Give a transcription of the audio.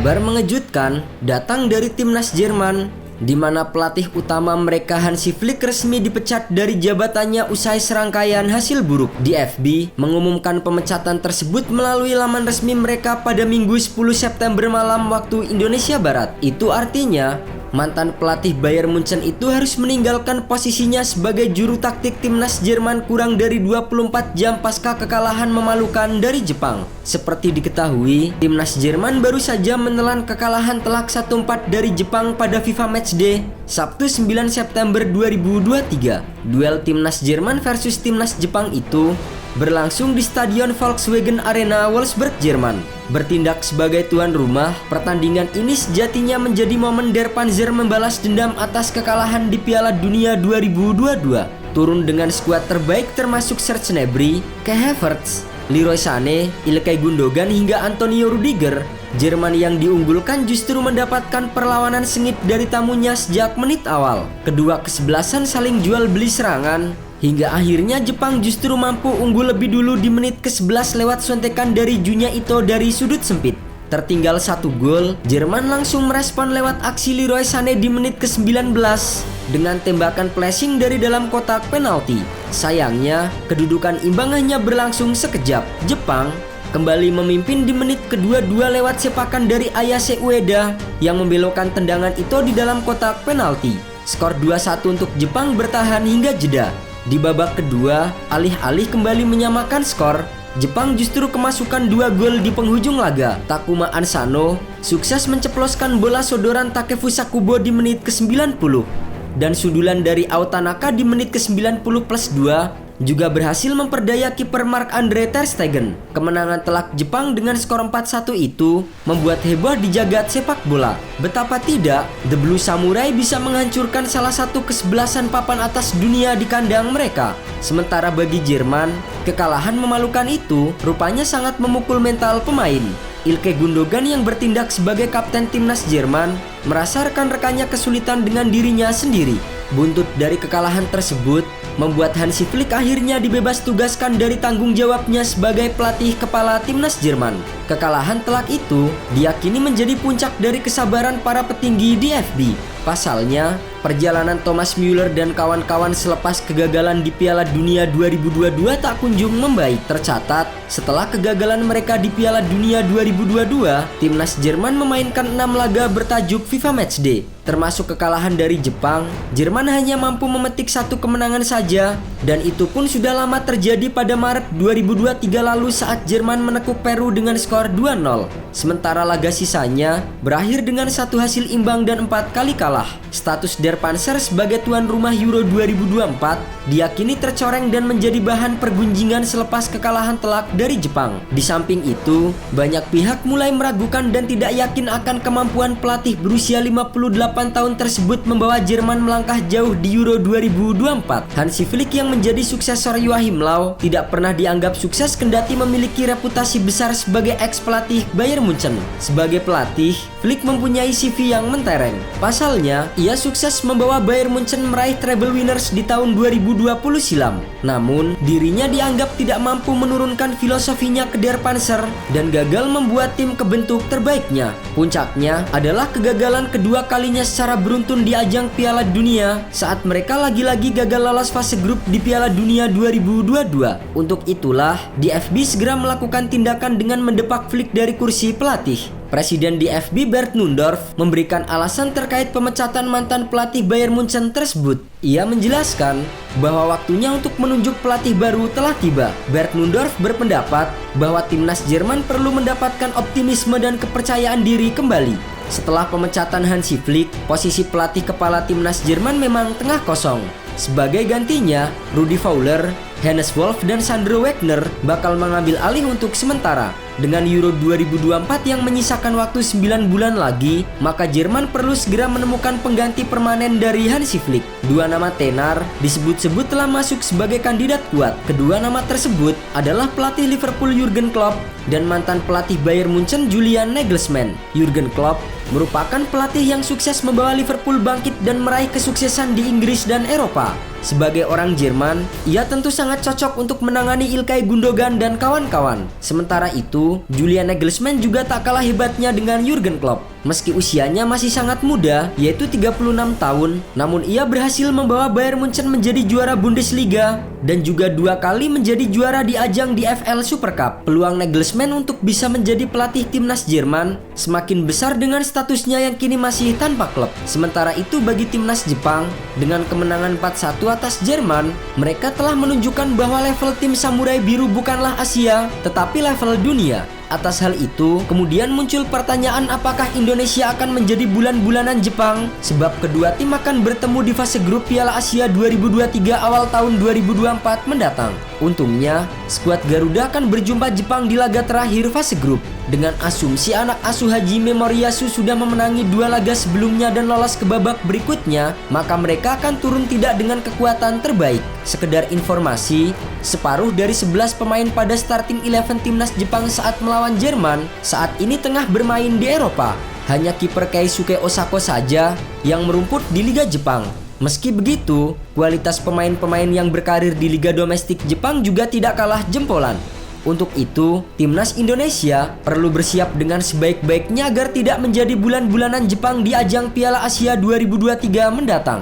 Kabar mengejutkan datang dari timnas Jerman, di mana pelatih utama mereka Hansi Flick resmi dipecat dari jabatannya usai serangkaian hasil buruk. DFB mengumumkan pemecatan tersebut melalui laman resmi mereka pada Minggu 10 September malam waktu Indonesia Barat. Itu artinya mantan pelatih Bayern Munchen itu harus meninggalkan posisinya sebagai juru taktik timnas Jerman kurang dari 24 jam pasca kekalahan memalukan dari Jepang. Seperti diketahui, timnas Jerman baru saja menelan kekalahan telak 1-4 dari Jepang pada FIFA Matchday Sabtu 9 September 2023. Duel timnas Jerman versus timnas Jepang itu berlangsung di Stadion Volkswagen Arena Wolfsburg, Jerman. Bertindak sebagai tuan rumah, pertandingan ini sejatinya menjadi momen Der Panzer membalas dendam atas kekalahan di Piala Dunia 2022. Turun dengan skuad terbaik termasuk Serge Gnabry, Kai Havertz, Leroy Sané, Ilkay Gundogan hingga Antonio Rudiger, Jerman yang diunggulkan justru mendapatkan perlawanan sengit dari tamunya sejak menit awal. Kedua kesebelasan saling jual beli serangan, hingga akhirnya Jepang justru mampu unggul lebih dulu di menit ke-11 lewat sontekan dari Junya Ito dari sudut sempit. Tertinggal 1 gol, Jerman langsung merespon lewat aksi Leroy Sané di menit ke-19 dengan tembakan flashing dari dalam kotak penalti. Sayangnya, kedudukan imbang hanya berlangsung sekejap. Jepang kembali memimpin di menit kedua-dua lewat sepakan dari Ayase Ueda yang membelokkan tendangan Ito di dalam kotak penalti. Skor 2-1 untuk Jepang bertahan hingga jeda. Di babak kedua, alih-alih kembali menyamakan skor, Jepang justru kemasukan 2 gol di penghujung laga. Takuma Asano sukses menceploskan bola sodoran Takefusa Kubo di menit ke-90 dan sundulan dari Aotanaka di menit ke-90+2 juga berhasil memperdaya kiper Marc-Andre ter Stegen. Kemenangan telak Jepang dengan skor 4-1 itu membuat heboh di jagat sepak bola. Betapa tidak, The Blue Samurai bisa menghancurkan salah satu kesebelasan papan atas dunia di kandang mereka. Sementara bagi Jerman, kekalahan memalukan itu rupanya sangat memukul mental pemain. Ilkay Gundogan yang bertindak sebagai kapten timnas Jerman merasa rekan-rekannya kesulitan dengan dirinya sendiri. Buntut dari kekalahan tersebut membuat Hansi Flick akhirnya dibebas tugaskan dari tanggung jawabnya sebagai pelatih kepala timnas Jerman. Kekalahan telak itu diyakini menjadi puncak dari kesabaran para petinggi DFB. Pasalnya, perjalanan Thomas Müller dan kawan-kawan selepas kegagalan di Piala Dunia 2022 tak kunjung membaik. Tercatat, setelah kegagalan mereka di Piala Dunia 2022, timnas Jerman memainkan 6 laga bertajuk FIFA Matchday. Termasuk kekalahan dari Jepang, Jerman hanya mampu memetik 1 kemenangan saja, dan itu pun sudah lama terjadi pada Maret 2023 lalu saat Jerman menekuk Peru dengan skor 2-0. Sementara laga sisanya berakhir dengan 1 hasil imbang dan 4 kali kalah. Status Der Panzer sebagai tuan rumah Euro 2024 diyakini tercoreng dan menjadi bahan pergunjingan selepas kekalahan telak dari Jepang. Di samping itu, banyak pihak mulai meragukan dan tidak yakin akan kemampuan pelatih berusia 58 tahun tersebut membawa Jerman melangkah jauh di Euro 2024. Hansi Flick yang menjadi suksesor Joachim Löw tidak pernah dianggap sukses kendati memiliki reputasi besar sebagai ex-pelatih Bayern Munchen. Sebagai pelatih, Flick mempunyai CV yang mentereng. Pasalnya, ia sukses membawa Bayern Munchen meraih treble winners di tahun 2020 silam. Namun, dirinya dianggap tidak mampu menurunkan filosofinya ke Der Panzer dan gagal membuat tim kebentuk terbaiknya. Puncaknya adalah kegagalan kedua kalinya secara beruntun di ajang Piala Dunia saat mereka lagi-lagi gagal lolos fase grup di Piala Dunia 2022. Untuk itulah, DFB segera melakukan tindakan dengan mendepak Flick dari kursi pelatih. Presiden DFB Bert Nundorf memberikan alasan terkait pemecatan mantan pelatih Bayern Munchen tersebut. Ia menjelaskan bahwa waktunya untuk menunjuk pelatih baru telah tiba. Bert Nundorf berpendapat bahwa timnas Jerman perlu mendapatkan optimisme dan kepercayaan diri kembali. Setelah pemecatan Hansi Flick, posisi pelatih kepala timnas Jerman memang tengah kosong. Sebagai gantinya, Rudi Völler, Hannes Wolf dan Sandro Wagner bakal mengambil alih untuk sementara. Dengan Euro 2024 yang menyisakan waktu 9 bulan lagi, maka Jerman perlu segera menemukan pengganti permanen dari Hansi Flick. 2 nama tenar disebut-sebut telah masuk sebagai kandidat kuat. Kedua nama tersebut adalah pelatih Liverpool Jurgen Klopp dan mantan pelatih Bayern Munchen Julian Nagelsmann. Jurgen Klopp merupakan pelatih yang sukses membawa Liverpool bangkit dan meraih kesuksesan di Inggris dan Eropa. Sebagai orang Jerman, ia tentu sangat cocok untuk menangani Ilkay Gundogan dan kawan-kawan. Sementara itu, Julian Nagelsmann juga tak kalah hebatnya dengan Jurgen Klopp. Meski usianya masih sangat muda, yaitu 36 tahun, namun ia berhasil membawa Bayern Munchen menjadi juara Bundesliga dan juga 2 kali menjadi juara di ajang DFL Super Cup. Peluang Nagelsmann untuk bisa menjadi pelatih timnas Jerman semakin besar dengan statusnya yang kini masih tanpa klub. Sementara itu bagi timnas Jepang, dengan kemenangan 4-1 atas Jerman, mereka telah menunjukkan bahwa level tim Samurai Biru bukanlah Asia, tetapi level dunia. Atas hal itu, kemudian muncul pertanyaan apakah Indonesia akan menjadi bulan-bulanan Jepang, sebab kedua tim akan bertemu di fase grup Piala Asia 2023 awal tahun 2024 mendatang. Untungnya, skuad Garuda akan berjumpa Jepang di laga terakhir fase grup. Dengan asumsi anak asuh Hajime Moriyasu sudah memenangi 2 laga sebelumnya dan lolos ke babak berikutnya, maka mereka akan turun tidak dengan kekuatan terbaik. Sekedar informasi, separuh dari 11 pemain pada starting 11 timnas Jepang saat melawan Jerman saat ini tengah bermain di Eropa. Hanya kiper Keisuke Osako saja yang merumput di Liga Jepang. Meski begitu, kualitas pemain-pemain yang berkarir di Liga Domestik Jepang juga tidak kalah jempolan. Untuk itu, timnas Indonesia perlu bersiap dengan sebaik-baiknya agar tidak menjadi bulan-bulanan Jepang di ajang Piala Asia 2023 mendatang.